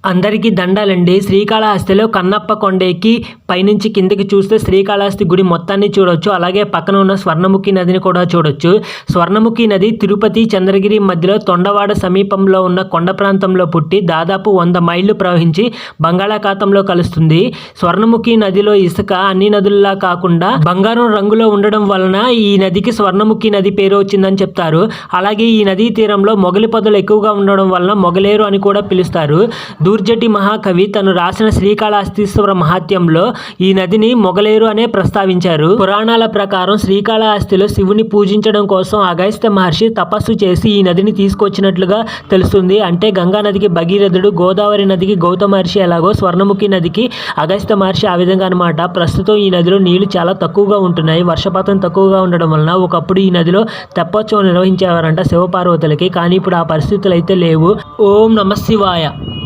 అందరికీ దండాలండి. శ్రీకాళహస్తిలో కన్నప్ప కొండ ఎక్కి పైనుంచి కిందకి చూస్తే శ్రీకాళహస్తి గుడి మొత్తాన్ని చూడొచ్చు. అలాగే పక్కన ఉన్న స్వర్ణముఖి నదిని కూడా చూడొచ్చు. స్వర్ణముఖి నది తిరుపతి, చంద్రగిరి మధ్యలో తొండవాడ సమీపంలో ఉన్న కొండ ప్రాంతంలో పుట్టి దాదాపు 100 మైళ్ళు ప్రవహించి బంగాళాఖాతంలో కలుస్తుంది. స్వర్ణముఖి నదిలో ఇసుక అన్ని నదుల్లా కాకుండా బంగారం రంగులో ఉండడం వలన ఈ నదికి స్వర్ణముఖి నది పేరు వచ్చిందని చెప్తారు. అలాగే ఈ నదీ తీరంలో మొగలి పొదలు ఎక్కువగా ఉండడం వలన మొగలేరు అని కూడా పిలుస్తారు. దూర్జటి మహాకవి తను రాసిన శ్రీకాళహస్తీశ్వర మహాత్యంలో ఈ నదిని మొగలేరు అనే ప్రస్తావించారు. పురాణాల ప్రకారం శ్రీకాళహస్తిలో శివుని పూజించడం కోసం అగస్త్య మహర్షి తపస్సు చేసి ఈ నదిని తీసుకొచ్చినట్లుగా తెలుస్తుంది. అంటే గంగా నదికి భగీరథుడు, గోదావరి నదికి గౌతమ మహర్షి ఎలాగో స్వర్ణముఖి నదికి అగస్త్య మహర్షి ఆ విధంగా అనమాట. ప్రస్తుతం ఈ నదిలో నీళ్లు చాలా తక్కువగా ఉంటున్నాయి. వర్షపాతం తక్కువగా ఉండడం వలన ఒకప్పుడు ఈ నదిలో తెప్పోత్సవం నిర్వహించేవారంట శివపార్వతులకి. కానీ ఇప్పుడు ఆ పరిస్థితులు అయితే లేవు. ఓం నమ శివాయ.